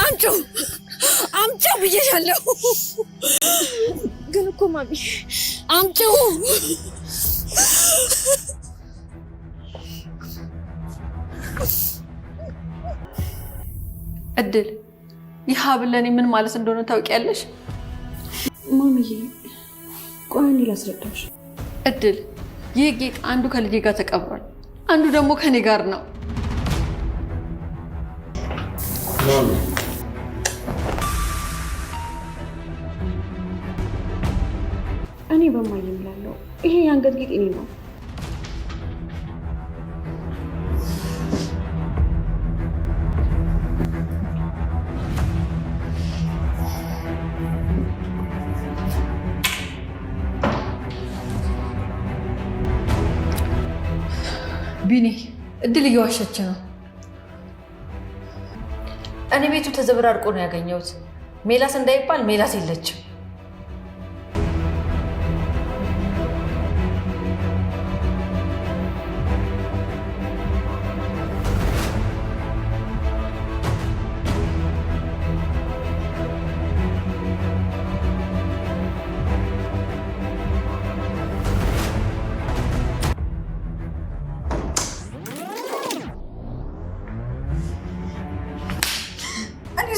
አምጪው ብዬሻለሁ። ግን እኮ ማሚ አምጪው። እድል ይህ ሀብል ለእኔ ምን ማለት እንደሆነ ታውቂያለሽ? ማሚዬ ቆይ እኔ ላስረዳሽ። እድል ይህ ጌጥ አንዱ ከልጄ ጋር ተቀብሯል፣ አንዱ ደግሞ ከኔ ጋር ነው። እኔ በማየ እምላለሁ ይሄ የአንገት ጌጥ እኔ ነው። ቢኒ እድል እየዋሸች ነው። እኔ ቤቱ ተዘበራርቆ ነው ያገኘሁት። ሜላስ እንዳይባል ሜላስ የለችም።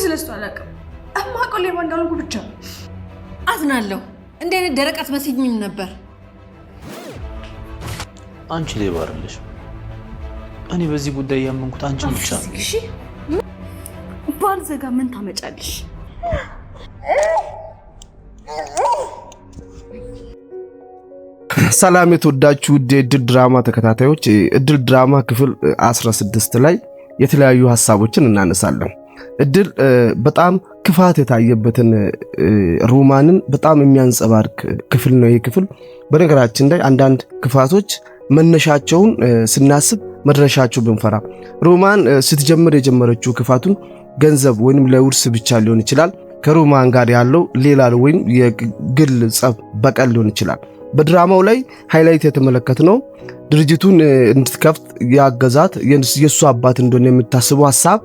ስለሱ አላውቅም። እማውቀው ሌባ እንዳልኩ ብቻ አዝናለሁ። እንደ አይነት ደረቅ አትመስይኝም ነበር። አንቺ ሌባ አይደለሽ። እኔ በዚህ ጉዳይ ያመንኩት አንቺን ብቻ ነው። እሺ ባልዘጋ ምን ታመጫለሽ? ሰላም የተወዳችሁ የእድል ድራማ ተከታታዮች፣ እድል ድራማ ክፍል 16 ላይ የተለያዩ ሀሳቦችን እናነሳለን። እድል በጣም ክፋት የታየበትን ሮማንን በጣም የሚያንጸባርቅ ክፍል ነው። ይህ ክፍል በነገራችን ላይ አንዳንድ ክፋቶች መነሻቸውን ስናስብ መድረሻቸው ብንፈራ፣ ሮማን ስትጀምር የጀመረችው ክፋቱን ገንዘብ ወይም ለውርስ ብቻ ሊሆን ይችላል። ከሮማን ጋር ያለው ሌላ ወይም የግል ጸብ በቀል ሊሆን ይችላል። በድራማው ላይ ሃይላይት የተመለከትነው ድርጅቱን እንድትከፍት ያገዛት የሱ አባት እንደሆነ የምታስበው ሐሳብ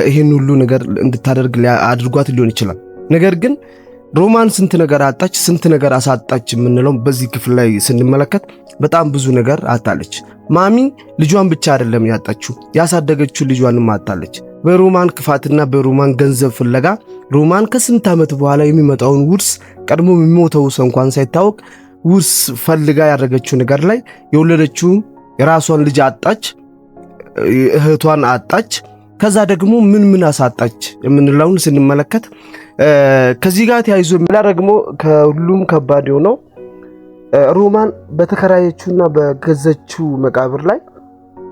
ይሄን ሁሉ ነገር እንድታደርግ አድርጓት ሊሆን ይችላል። ነገር ግን ሮማን ስንት ነገር አጣች፣ ስንት ነገር አሳጣች የምንለው በዚህ ክፍል ላይ ስንመለከት በጣም ብዙ ነገር አጣለች። ማሚ ልጇን ብቻ አይደለም ያጣችው፣ ያሳደገችው ልጇንም አጣለች። በሮማን ክፋትና በሮማን ገንዘብ ፍለጋ ሮማን ከስንት ዓመት በኋላ የሚመጣውን ውርስ ቀድሞ የሚሞተው ሰው እንኳን ሳይታወቅ ውርስ ፈልጋ ያደረገችው ነገር ላይ የወለደችው የራሷን ልጅ አጣች፣ እህቷን አጣች። ከዛ ደግሞ ምን አሳጣች የምንለውን ስንመለከት ከዚህ ጋር ተያይዞ ሌላ ደግሞ ከሁሉም ከባድ የሆነው ሮማን በተከራየችውና በገዘችው መቃብር ላይ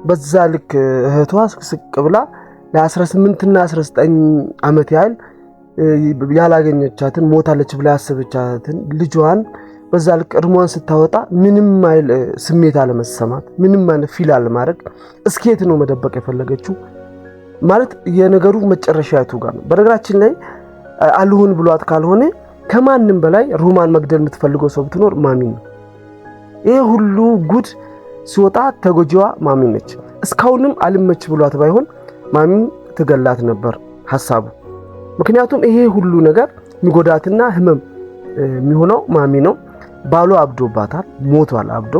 በዛ ልክ እህቷ ስቅ ብላ ለ18 እና 19 ዓመት ያህል ያላገኘቻትን ሞታለች ብላ ያሰበቻትን ልጇን በዛ ልክ እርሟን ስታወጣ ምንም አይል ስሜት አለመሰማት፣ ምንም አይነት ፊል አለማድረግ እስኬት ነው መደበቅ የፈለገችው ማለት የነገሩ መጨረሻ ያቱ ጋር ነው። በነገራችን ላይ አልሆን ብሏት ካልሆነ ከማንም በላይ ሮማን መግደል የምትፈልገው ሰው ብትኖር ማሚ ነው። ይሄ ሁሉ ጉድ ሲወጣ ተጎጂዋ ማሚ ነች። እስካሁንም አልመች ብሏት ባይሆን ማሚ ትገላት ነበር ሐሳቡ። ምክንያቱም ይሄ ሁሉ ነገር የሚጎዳትና ህመም የሚሆነው ማሚ ነው። ባሏ አብዶባታል፣ ሞቷል አብዶ።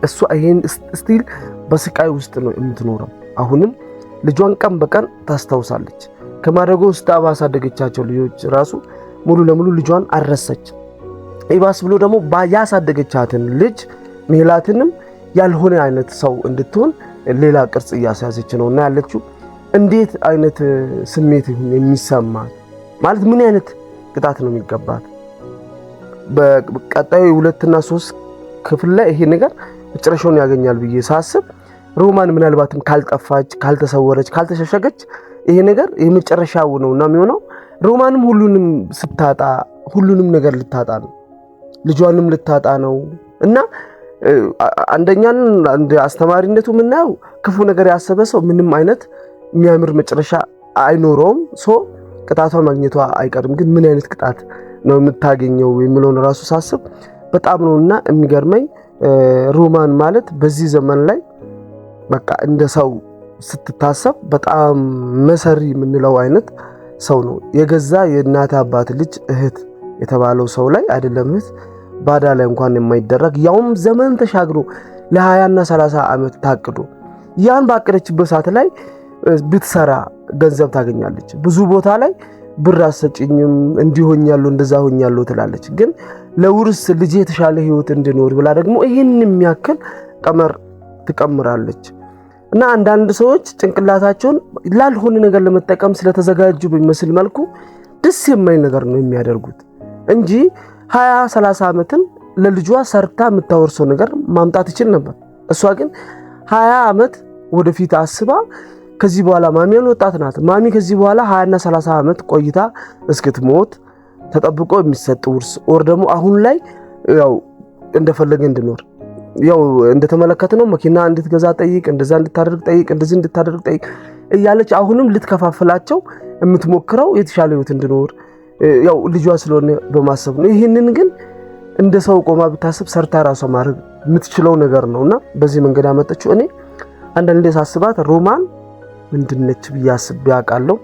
እሷ ይሄን ስቲል በስቃይ ውስጥ ነው የምትኖረው። አሁንም ልጇን ቀን በቀን ታስታውሳለች። ከማደጎ ውስጥ አባሳደገቻቸው ልጆች ራሱ ሙሉ ለሙሉ ልጇን አረሰች። ይባስ ብሎ ደግሞ ያሳደገቻትን ልጅ ሜላትንም ያልሆነ አይነት ሰው እንድትሆን ሌላ ቅርጽ እያሳያዘች ነውና ያለችው። እንዴት አይነት ስሜት የሚሰማ ማለት ምን አይነት ቅጣት ነው የሚገባት? በቀጣዩ 2 እና 3 ክፍል ላይ ይሄ ነገር መጨረሻውን ያገኛል ብዬ ሳስብ ሮማን ምናልባትም ካልጠፋች፣ ካልተሰወረች፣ ካልተሸሸገች ይሄ ነገር የመጨረሻው ነውና የሚሆነው ሮማንም ሁሉንም ስታጣ ሁሉንም ነገር ልታጣ ነው። ልጇንም ልታጣ ነው እና አንደኛን እንደ አስተማሪነቱ ምናየው ክፉ ነገር ያሰበ ሰው ምንም አይነት የሚያምር መጨረሻ አይኖረውም። ቅጣቷ ማግኘቷ አይቀርም። ግን ምን አይነት ቅጣት ነው የምታገኘው የሚለውን ራሱ ሳስብ በጣም ነውና የሚገርመኝ። ሮማን ማለት በዚህ ዘመን ላይ በቃ እንደ ሰው ስትታሰብ በጣም መሰሪ የምንለው አይነት ሰው ነው። የገዛ የእናት አባት ልጅ እህት የተባለው ሰው ላይ አይደለም እህት ባዳ ላይ እንኳን የማይደረግ ያውም ዘመን ተሻግሮ ለ20 እና 30 ዓመት ታቅዶ ያን ባቀደችበት ሰዓት ላይ ብትሰራ ገንዘብ ታገኛለች። ብዙ ቦታ ላይ ብር አሰጭኝም እንዲሆኛለሁ እንደዛ ሆኛለሁ ትላለች። ግን ለውርስ ልጅ የተሻለ ህይወት እንዲኖር ብላ ደግሞ ይሄን የሚያክል ቀመር ትቀምራለች። እና አንዳንድ ሰዎች ጭንቅላታቸውን ላልሆነ ነገር ለመጠቀም ስለተዘጋጁ በሚመስል መልኩ ደስ የማይል ነገር ነው የሚያደርጉት እንጂ 20-30 ዓመትን ለልጇ ሰርታ የምታወርሰው ነገር ማምጣት ይችል ነበር። እሷ ግን 20 ዓመት ወደፊት አስባ ከዚህ በኋላ ማሚያን ወጣት ናት። ማሚ ከዚህ በኋላ 20 እና 30 ዓመት ቆይታ እስክትሞት ተጠብቆ የሚሰጥ ውርስ ወር ደግሞ አሁን ላይ ያው እንደፈለገ እንድኖር ያው እንደተመለከተነው መኪና እንድትገዛ ጠይቅ፣ እንደዛ እንድታደርግ ጠይቅ፣ እንደዚህ እንድታደርግ ጠይቅ እያለች አሁንም ልትከፋፍላቸው የምትሞክረው የተሻለ ህይወት እንድኖር ያው ልጇ ስለሆነ በማሰብ ነው። ይሄንን ግን እንደ ሰው ቆማ ብታስብ ሰርታ ራሷ ማድረግ የምትችለው ነገር ነውና በዚህ መንገድ አመጣችው። እኔ አንዳንዴ ሳስባት ሮማን ምንድነች ብያስብ ያውቃለሁ።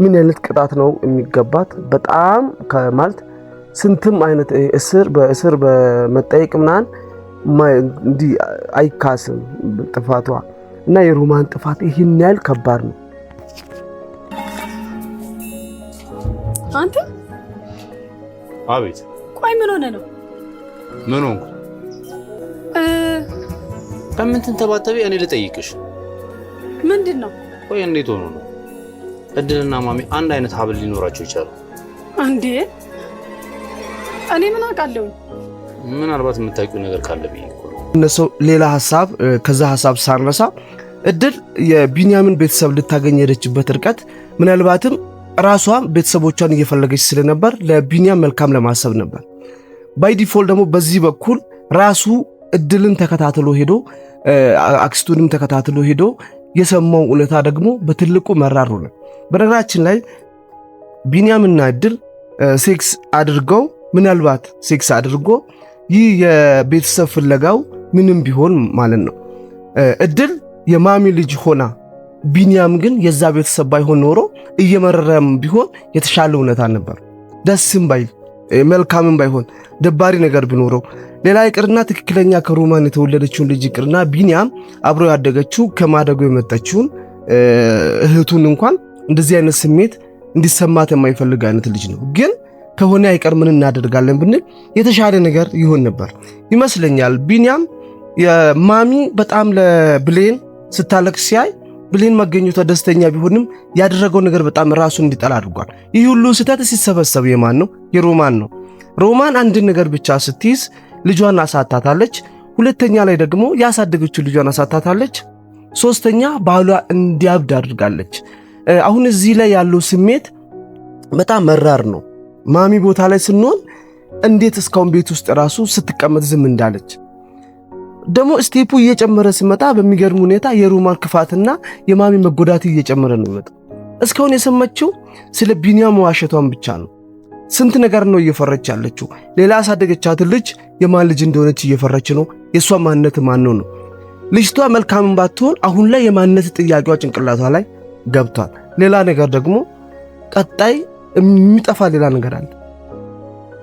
ምን አይነት ቅጣት ነው የሚገባት? በጣም ከማለት ስንትም አይነት በእስር በመጠየቅ ምናን እንዲ አይካስም ጥፋቷ እና የሮማን ጥፋት ይሄን ያህል ከባድ ነው። አንተ አቤት። ቆይ ምን ሆነ ነው? ምን ሆንኩ? ከምን ተንተባተቢ? እኔ ልጠይቅሽ። ምንድነው? ቆይ እንዴት ሆኖ ነው እድልና ማሚ አንድ አይነት ሀብል ሊኖራቸው ይችላል እንዴ? እኔ ምን አውቃለሁ? ምናልባት የምታውቂው ነገር ካለ ብዬ እኮ ነው። እነሱ ሌላ ሐሳብ ከዛ ሐሳብ ሳንረሳ እድል የቢንያምን ቤተሰብ ልታገኝ የሄደችበት ርቀት ምናልባትም ራሷ ቤተሰቦቿን እየፈለገች ስለነበር ለቢንያም መልካም ለማሰብ ነበር። ባይ ዲፎልት ደግሞ በዚህ በኩል ራሱ እድልን ተከታትሎ ሄዶ አክስቱንም ተከታትሎ ሄዶ የሰማው እውነታ ደግሞ በትልቁ መራር ሆነ። በነገራችን ላይ ቢንያምና እድል ሴክስ አድርገው ምናልባት ሴክስ አድርጎ ይህ የቤተሰብ ፍለጋው ምንም ቢሆን ማለት ነው እድል የማሚ ልጅ ሆና ቢንያም ግን የዛ ቤተሰብ ባይሆን ኖሮ እየመረረም ቢሆን የተሻለ እውነታ ነበር። ደስም ባይ መልካምም ባይሆን ደባሪ ነገር ቢኖረው ሌላ ይቅርና ትክክለኛ ከሮማን የተወለደችውን ልጅ ይቅርና ቢንያም አብሮ ያደገችው ከማደጎ የመጣችውን እህቱን እንኳን እንደዚህ አይነት ስሜት እንዲሰማት የማይፈልግ አይነት ልጅ ነው። ግን ከሆነ አይቀር ምን እናደርጋለን ብንል የተሻለ ነገር ይሆን ነበር ይመስለኛል። ቢንያም የማሚ በጣም ለብሌን ስታለቅስ ሲያይ ብሌን መገኘቷ ደስተኛ ቢሆንም ያደረገው ነገር በጣም ራሱን እንዲጠላ አድርጓል። ይህ ሁሉ ስህተት ሲሰበሰብ የማን ነው? የሮማን ነው። ሮማን አንድ ነገር ብቻ ስትይዝ ልጇን አሳታታለች። ሁለተኛ ላይ ደግሞ ያሳደገችው ልጇን አሳታታለች። ሶስተኛ ባሏ እንዲያብድ አድርጋለች። አሁን እዚህ ላይ ያለው ስሜት በጣም መራር ነው። ማሚ ቦታ ላይ ስንሆን እንዴት እስካሁን ቤት ውስጥ ራሱ ስትቀመጥ ዝም እንዳለች ደግሞ ስቴፑ እየጨመረ ሲመጣ በሚገርም ሁኔታ የሮማን ክፋትና የማሚ መጎዳት እየጨመረ ነው የሚመጣው። እስካሁን የሰማችው ስለ ቢንያም ዋሸቷን ብቻ ነው። ስንት ነገር ነው እየፈረች ያለችው። ሌላ አሳደገቻት ልጅ የማን ልጅ እንደሆነች እየፈረች ነው። የሷ ማንነት ማን ነው? ልጅቷ መልካም ባትሆን አሁን ላይ የማንነት ጥያቄዋ ጭንቅላቷ ላይ ገብቷል። ሌላ ነገር ደግሞ ቀጣይ የሚጠፋ ሌላ ነገር አለ።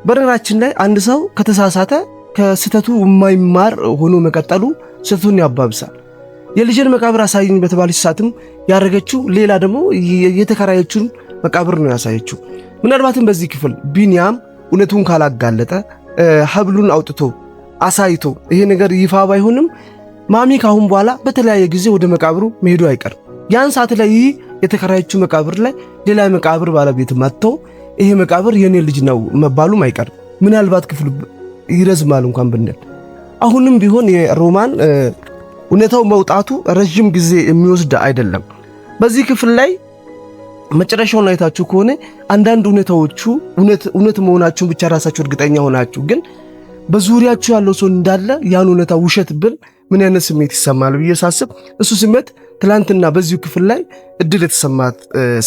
በነገራችን ላይ አንድ ሰው ከተሳሳተ ከስተቱ የማይማር ሆኖ መቀጠሉ ስተቱን ያባብሳል። የልጅን መቃብር አሳይኝ በተባለች ሰዓትም ያረገችው ሌላ ደግሞ የተከራየችውን መቃብር ነው ያሳየችው። ምናልባትም በዚህ ክፍል ቢንያም እውነቱን ካላጋለጠ ሀብሉን አውጥቶ አሳይቶ ይሄ ነገር ይፋ ባይሆንም ማሚ ካሁን በኋላ በተለያየ ጊዜ ወደ መቃብሩ መሄዱ አይቀርም። ያን ሰዓት ላይ የተከራየችው መቃብር ላይ ሌላ መቃብር ባለቤት መጥቶ ይሄ መቃብር የኔ ልጅ ነው መባሉም አይቀርም። ምናልባት ክፍሉ ይረዝማል እንኳን ብንል አሁንም ቢሆን የሮማን እውነታው መውጣቱ ረጅም ጊዜ የሚወስድ አይደለም። በዚህ ክፍል ላይ መጨረሻውን አይታችሁ ከሆነ አንዳንድ እውነታዎቹ እውነት መሆናቸውን ብቻ ራሳችሁ እርግጠኛ ሆናችሁ ግን በዙሪያችሁ ያለው ሰው እንዳለ ያን እውነታ ውሸት ብል ምን አይነት ስሜት ይሰማል ብዬ ሳስብ እሱ ስሜት ትላንትና በዚሁ ክፍል ላይ እድል የተሰማት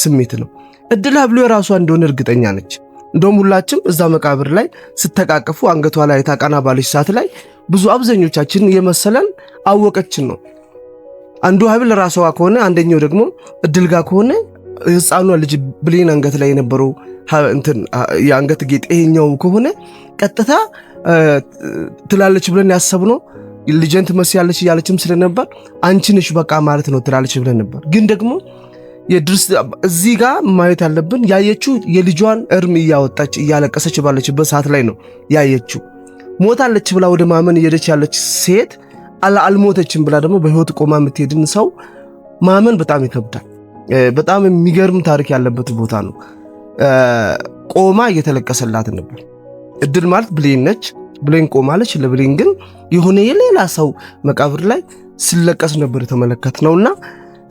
ስሜት ነው። እድል ሀብሉ የራሷ እንደሆነ እርግጠኛ ነች። እንደውም ሁላችንም እዛ መቃብር ላይ ስተቃቀፉ አንገቷ ላይ ታቃና ባለች ሰዓት ላይ ብዙ አብዛኞቻችን የመሰለን አወቀችን ነው። አንዱ ሀብል ራሷ ከሆነ አንደኛው ደግሞ እድል ጋር ከሆነ ህፃኗ ልጅ ብሌን አንገት ላይ የነበረው እንትን የአንገት ጌጥ ይሄኛው ከሆነ ቀጥታ ትላለች ብለን ያሰብነው ልጅን ትመስያለች እያለችም ስለነበር አንቺ ነሽ በቃ ማለት ነው ትላለች ብለን ነበር። ግን ደግሞ እዚህ ጋር ማየት ያለብን ያየችው የልጇን እርም እያወጣች እያለቀሰች ባለችበት ሰዓት ላይ ነው ያየችው። ሞታለች ብላ ወደ ማመን እየሄደች ያለች ሴት አልሞተችም ብላ ደግሞ በህይወት ቆማ የምትሄድን ሰው ማመን በጣም ይከብዳል። በጣም የሚገርም ታሪክ ያለበት ቦታ ነው። ቆማ እየተለቀሰላት ነበር። እድል ማለት ብሌን ነች። ብሌን ቆማለች። ለብሌን ግን የሆነ የሌላ ሰው መቃብር ላይ ሲለቀስ ነበር የተመለከትነውና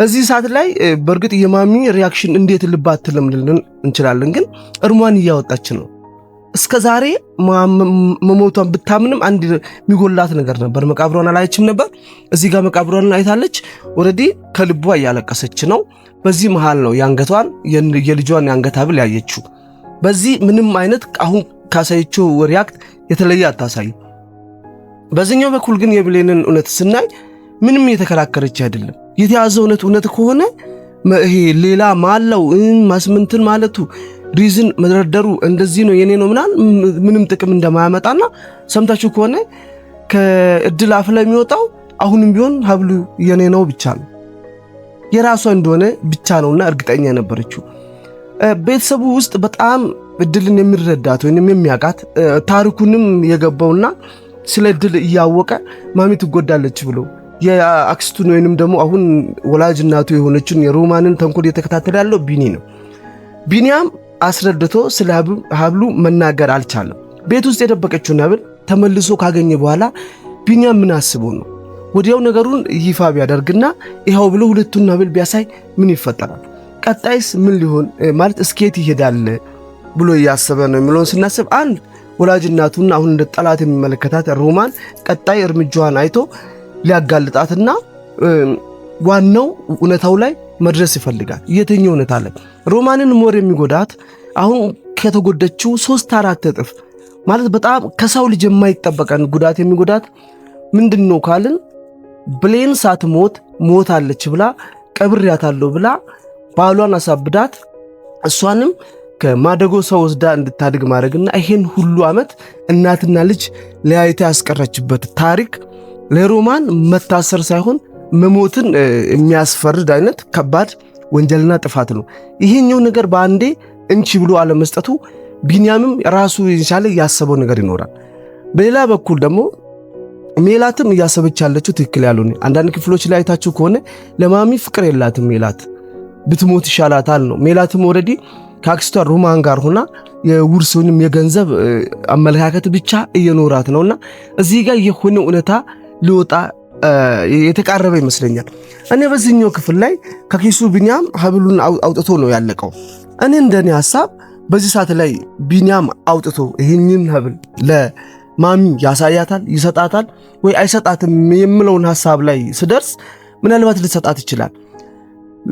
እዚህ ሰዓት ላይ በእርግጥ የማሚ ሪአክሽን እንዴት ልባት ለምልልን እንችላለን። ግን እርሟን እያወጣች ነው። እስከዛሬ መሞቷን ብታምንም አንድ የሚጎላት ነገር ነበር። መቃብሯን አላየችም ነበር። እዚህ ጋር መቃብሯን አይታለች። ኦሬዲ ከልቧ እያለቀሰች ነው። በዚህ መሃል ነው የአንገቷን የልጇን የአንገት ሐብል ያየችው። በዚህ ምንም አይነት አሁን ካሳየችው ሪአክት የተለየ አታሳይ። በዚህኛው በኩል ግን የብሌንን እውነት ስናይ ምንም የተከራከረች አይደለም። የተያዘው እውነት ከሆነ ይሄ ሌላ ማለው ማስምንትን ማለቱ ሪዝን መደርደሩ እንደዚህ ነው የኔ ነው ምንም ጥቅም እንደማያመጣና ሰምታችሁ ከሆነ ከእድል አፍ ላይ የሚወጣው አሁንም ቢሆን ሐብሉ የኔ ነው ብቻ ነው የራሷ እንደሆነ ብቻ ነውና እርግጠኛ ነበረችው። ቤተሰቡ ውስጥ በጣም እድልን የሚረዳት ወይንም የሚያቃት ታሪኩንም የገባውና ስለ እድል እያወቀ ማሚ ትጎዳለች ብሎ የአክስቱን ወይንም ደግሞ አሁን ወላጅ እናቱ የሆነችን የሮማንን ተንኮል እየተከታተለ ያለው ቢኒ ነው። ቢኒያም አስረድቶ ስለ ሐብሉ መናገር አልቻለም። ቤት ውስጥ የደበቀችውን ሐብል ተመልሶ ካገኘ በኋላ ቢኒያም ምን አስበው ነው ወዲያው ነገሩን ይፋ ቢያደርግና ይሄው ብሎ ሁለቱን ሐብል ቢያሳይ ምን ይፈጠራል? ቀጣይስ ምን ሊሆን ማለት እስኬት ይሄዳል ብሎ ያሰበ ነው የሚለውን ስናስብ አንድ ወላጅ እናቱና አሁን እንደ ጠላት የሚመለከታት ሮማን ቀጣይ እርምጃዋን አይቶ ሊያጋልጣትና ዋናው እውነታው ላይ መድረስ ይፈልጋል። የትኛው እውነታ አለ? ሮማንን ሞር የሚጎዳት አሁን ከተጎደችው 3-4 እጥፍ ማለት በጣም ከሰው ልጅ የማይጠበቀን ጉዳት የሚጎዳት ምንድነው ካልን ብሌን ሳትሞት ሞታለች ብላ ቀብሬያታለሁ ብላ ባሏን አሳብዳት እሷንም ከማደጎ ሰው ወስዳ እንድታድግ ማድረግና ይሄን ሁሉ ዓመት እናትና ልጅ ለያይታ ያስቀረችበት ታሪክ ለሮማን መታሰር ሳይሆን መሞትን የሚያስፈርድ አይነት ከባድ ወንጀልና ጥፋት ነው። ይሄኛው ነገር በአንዴ እንቺ ብሎ አለመስጠቱ ቢኒያምም ራሱ የቻለ ያሰበው ነገር ይኖራል። በሌላ በኩል ደግሞ ሜላትም እያሰበች ያለችው ትክክል ያልሆነ አንዳንድ ክፍሎች ላይ አይታችሁ ከሆነ ለማሚ ፍቅር የላትም። ሜላት ብትሞት ይሻላታል ነው። ሜላትም ኦሬዲ ከአክስቷ ሮማን ጋር ሆና የውርሱንም የገንዘብ አመለካከት ብቻ እየኖራት ነውና እዚህ ጋር የሆነ እውነታ ሊወጣ የተቃረበ ይመስለኛል። እኔ በዚህኛው ክፍል ላይ ከኪሱ ቢኒያም ሐብሉን አውጥቶ ነው ያለቀው። እኔ እንደኔ ሐሳብ በዚህ ሰዓት ላይ ቢኒያም አውጥቶ ይሄንን ሐብል ለማሚ ያሳያታል፣ ይሰጣታል ወይ አይሰጣትም የሚለውን ሐሳብ ላይ ስደርስ ምናልባት ልትሰጣት ይችላል።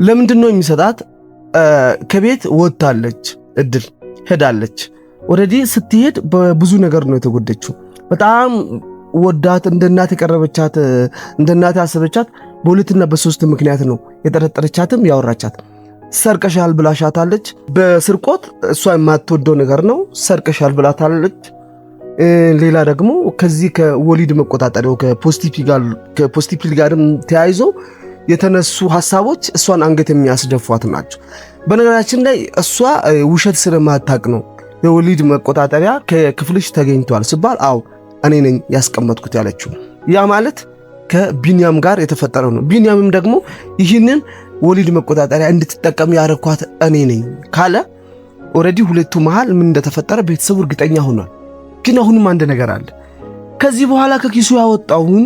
ለምንድነው የሚሰጣት? ከቤት ወጣለች፣ እድል ሄዳለች። ኦሬዲ ስትሄድ በብዙ ነገር ነው የተጎደችው። በጣም ወዳት እንደ እናት የቀረበቻት እንደ እናት ያሰበቻት በሁለትና በሶስት ምክንያት ነው የጠረጠረቻትም ያወራቻት። ሰርቀሻል ብላሻታለች። በስርቆት እሷ የማትወደው ነገር ነው ሰርቀሻል ብላታለች። ሌላ ደግሞ ከዚህ ከወሊድ መቆጣጠሪያው ከፖስቲፒል ጋርም ተያይዞ የተነሱ ሐሳቦች እሷን አንገት የሚያስደፏት ናቸው። በነገራችን ላይ እሷ ውሸት ስለማታቅ ነው የወሊድ መቆጣጠሪያ ከክፍልሽ ተገኝቷል ሲባል አው እኔ ነኝ ያስቀመጥኩት ያለችው። ያ ማለት ከቢኒያም ጋር የተፈጠረው ነው። ቢኒያምም ደግሞ ይህንን ወሊድ መቆጣጠሪያ እንድትጠቀም ያረኳት እኔ ነኝ ካለ ኦሬዲ ሁለቱ መሃል ምን እንደተፈጠረ ቤተሰቡ እርግጠኛ ሆኗል። ግን አሁንም አንድ ነገር አለ። ከዚህ በኋላ ከኪሱ ያወጣውን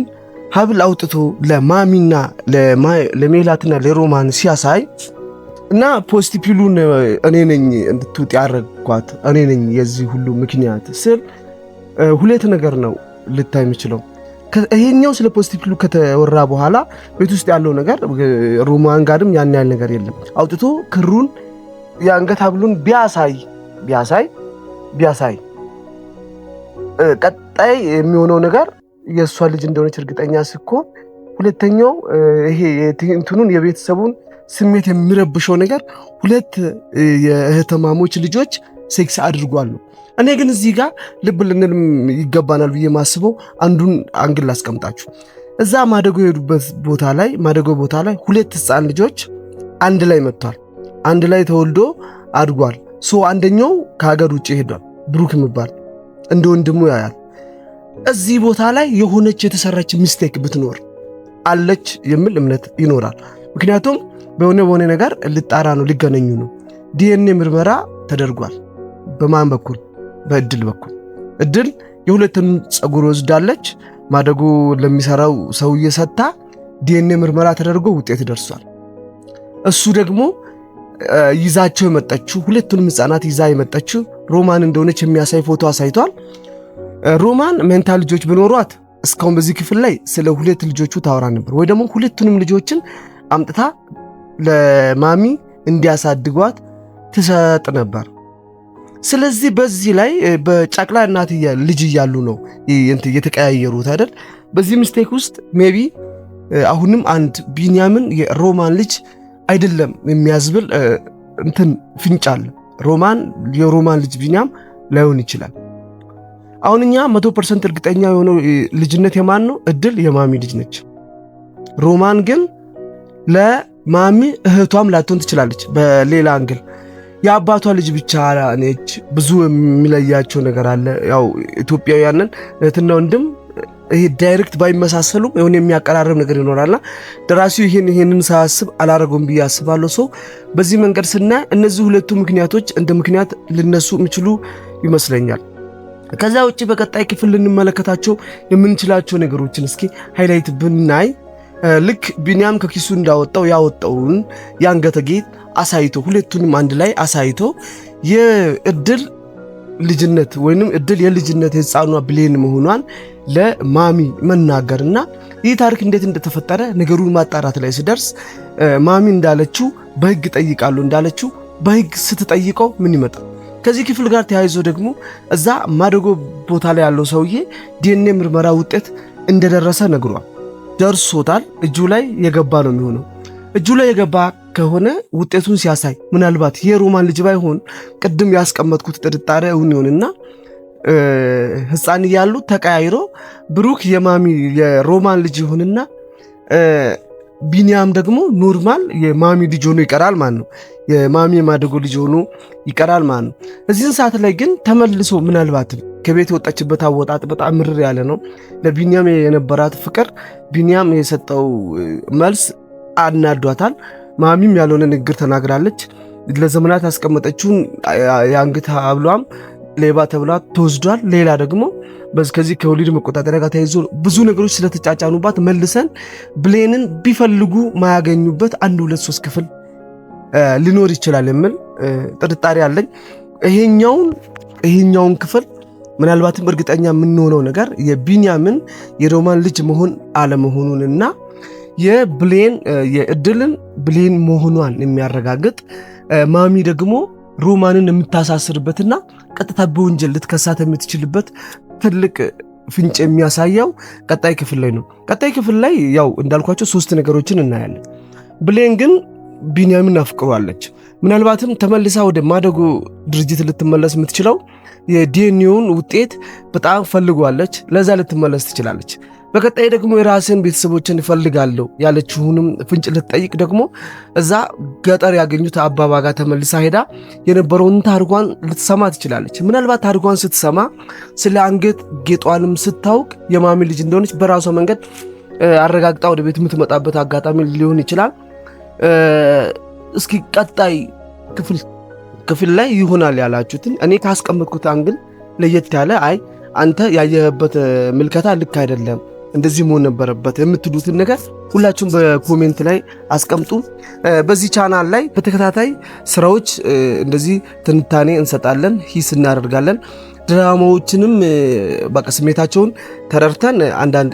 ሐብል አውጥቶ ለማሚና ለሜላትና ለሮማን ሲያሳይ እና ፖስቲፒሉን እኔ ነኝ እንድትውጥ ያረኳት እኔ ነኝ የዚህ ሁሉ ምክንያት ስል ሁለት ነገር ነው ልታይ የምችለው። ይሄኛው ስለ ፖስቲፒሉ ከተወራ በኋላ ቤት ውስጥ ያለው ነገር ሮማን ጋርም ያን ያህል ነገር የለም። አውጥቶ ክሩን የአንገት ሐብሉን ቢያሳይ ቀጣይ የሚሆነው ነገር የእሷ ልጅ እንደሆነች እርግጠኛ ሲኮን፣ ሁለተኛው ይሄ እንትኑን የቤተሰቡን ስሜት የሚረብሸው ነገር ሁለት የእህትማማች ልጆች ሴክስ አድርጓል ነው። እኔ ግን እዚህ ጋር ልብ ልንል ይገባናል ብዬ ማስበው አንዱን አንግል ላስቀምጣችሁ። እዛ ማደጎ የሄዱበት ቦታ ላይ ሁለት ህፃን ልጆች አንድ ላይ መጥቷል። አንድ ላይ ተወልዶ አድጓል። አንደኛው ከሀገር ውጭ ሄዷል። ብሩክ የሚባል እንደ ወንድሙ ያያል። እዚህ ቦታ ላይ የሆነች የተሰራች ሚስቴክ ብትኖር አለች የሚል እምነት ይኖራል። ምክንያቱም በሆነ ነገር ልጣራ ነው፣ ሊገናኙ ነው። ዲኤንኤ ምርመራ ተደርጓል። በማን በኩል? በእድል በኩል። እድል የሁለቱን ጸጉር ወስዳለች። ማደጎ ለሚሰራው ሰውዬ ሰጥታ ዲኤንኤ ምርመራ ተደርጎ ውጤት ደርሷል። እሱ ደግሞ ይዛቸው የመጣችው ሁለቱንም ህፃናት ይዛ የመጣችው ሮማን እንደሆነች የሚያሳይ ፎቶ አሳይቷል። ሮማን ሜንታል ልጆች ቢኖሯት እስካሁን በዚህ ክፍል ላይ ስለ ሁለት ልጆቹ ታወራ ነበር፣ ወይ ደግሞ ሁለቱንም ልጆችን አምጥታ ለማሚ እንዲያሳድጓት ትሰጥ ነበር። ስለዚህ በዚህ ላይ በጨቅላ እናት ልጅ እያሉ ነው የተቀያየሩት አይደል? በዚህ ሚስቴክ ውስጥ ሜቢ አሁንም አንድ ቢንያምን የሮማን ልጅ አይደለም የሚያዝብል ፍንጭ አለ። የሮማን ልጅ ቢንያም ላይሆን ይችላል። አሁን እኛ 100% እርግጠኛ የሆነው ልጅነት የማን ነው? እድል የማሚ ልጅ ነች። ሮማን ግን ለማሚ እህቷም ላትሆን ትችላለች። በሌላ አንግል የአባቷ ልጅ ብቻ ነች። ብዙ የሚለያቸው ነገር አለ። ያው ኢትዮጵያውያንን እህትና ወንድም ይሄ ዳይሬክት ባይመሳሰሉም የሆነ የሚያቀራርብ ነገር ይኖራልና ደራሲው ይሄንን ሳያስብ አላረገውም ብዬ አስባለሁ። በዚህ መንገድ ስናይ እነዚህ ሁለቱ ምክንያቶች እንደ ምክንያት ልነሱ የሚችሉ ይመስለኛል። ከዛ ውጪ በቀጣይ ክፍል ልንመለከታቸው የምንችላቸው ነገሮችን እስኪ ሃይላይት ብናይ ልክ ቢንያም ከኪሱ እንዳወጣው ያወጣውን የአንገተ ጌጥ አሳይቶ ሁለቱንም አንድ ላይ አሳይቶ የእድል ልጅነት ወይንም እድል የልጅነት የህፃኗ ብሌን መሆኗን ለማሚ መናገርና ይህ ታሪክ እንዴት እንደተፈጠረ ነገሩን ማጣራት ላይ ሲደርስ ማሚ እንዳለችው በህግ ጠይቃለሁ እንዳለችው በህግ ስትጠይቀው ምን ይመጣል? ከዚህ ክፍል ጋር ተያይዞ ደግሞ እዛ ማደጎ ቦታ ላይ ያለው ሰውዬ ዲኤንኤ ምርመራ ውጤት እንደደረሰ ነግሯል። ደርሶታል። እጁ ላይ የገባ ነው የሚሆነው። እጁ ላይ የገባ ከሆነ ውጤቱን ሲያሳይ ምናልባት የሮማን ልጅ ባይሆን ቅድም ያስቀመጥኩት ጥርጣሬ እውን ይሆንና ህፃን እያሉ ተቀያይሮ ብሩክ የሮማን ልጅ ይሆንና ቢንያም ደግሞ ኖርማል የማሚ ልጅ ሆኖ ይቀራል ማለት ነው። የማሚ የማደጎ ልጅ ሆኖ ይቀራል ማለት ነው። እዚህን ሰዓት ላይ ግን ተመልሶ ምናልባት ከቤት የወጣችበት አወጣጥ በጣም ምርር ያለ ነው። ለቢንያም የነበራት ፍቅር ቢንያም የሰጠው መልስ አናዷታል። ማሚም ያልሆነ ንግግር ተናግራለች። ለዘመናት ያስቀመጠችውን የአንገት ሐብሏም ሌባ ተብላ ተወስዷል። ሌላ ደግሞ ከዚህ ከወሊድ መቆጣጠሪያ ጋር ተያይዞ ብዙ ነገሮች ስለተጫጫኑባት መልሰን ብሌንን ቢፈልጉ ማያገኙበት 1 2 3 ክፍል ሊኖር ይችላል የሚል ጥርጣሬ አለኝ። ይሄኛውን ክፍል ምናልባትም እርግጠኛ የምንሆነው ነገር የቢንያምን የሮማን ልጅ መሆን አለመሆኑንና የእድልን ብሌን መሆኗን የሚያረጋግጥ ማሚ ደግሞ ሮማንን የምታሳስርበትና ቀጥታ በወንጀል ልትከሳት የምትችልበት ትልቅ ፍንጭ የሚያሳየው ቀጣይ ክፍል ላይ ነው። ቀጣይ ክፍል ላይ ያው እንዳልኳቸው 3 ነገሮችን እናያለን። ብሌን ግን ቢንያምን አፍቅሯለች። ምናልባትም ተመልሳ ወደ ማደጎ ድርጅት ልትመለስ የምትችለው የዲኤንኤውን ውጤት በጣም ፈልጓለች። ለዛ ልትመለስ ትችላለች። በቀጣይ ደግሞ የራስን ቤተሰቦችን እፈልጋለሁ ያለችውንም ፍንጭ ልትጠይቅ ደግሞ እዛ ገጠር ያገኙት አባባ ጋር ተመልሳ ሄዳ የነበረውን ታሪኳን ልትሰማ ትችላለች። ምናልባት ታሪኳን ስትሰማ ስለ አንገት ጌጧንም ስታውቅ የማሚ ልጅ እንደሆነች በራሷ መንገድ አረጋግጣ ወደ ቤት የምትመጣበት አጋጣሚ ሊሆን ይችላል። እስኪ ቀጣይ ክፍል ላይ ይሆናል ያላችሁትን እኔ ካስቀመጥኩት አንግል ለየት ያለ አንተ ያየህበት ምልከታ ልክ አይደለም እንደዚህ መሆን ነበረበት የምትሉትን ነገር ሁላችሁም በኮሜንት ላይ አስቀምጡ። በዚህ ቻናል ላይ በተከታታይ ስራዎች እንደዚህ ትንታኔ እንሰጣለን፣ ሂስ እናደርጋለን። ድራማዎችንም በቃ ስሜታቸውን ተረድተን አንዳንድ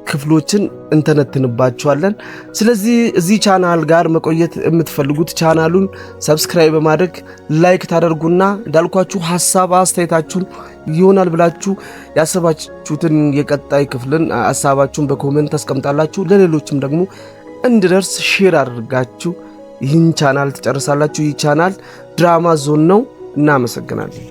ክፍሎችን እንተነትንባቸዋለን። ስለዚህ እዚህ ቻናል ጋር መቆየት የምትፈልጉት ቻናሉን ሰብስክራይብ በማድረግ ላይክ ታደርጉና እንዳልኳችሁ ሐሳብ አስተያየታችሁን ይሆናል ብላችሁ ያሰባችሁትን የቀጣይ ክፍልን ሐሳባችሁን በኮሜንት ታስቀምጣላችሁ። ለሌሎችም ደግሞ እንዲደርስ ሼር አድርጋችሁ ይህን ቻናል ትጨርሳላችሁ። ይህ ቻናል ድራማ ዞን ነው። እናመሰግናለን።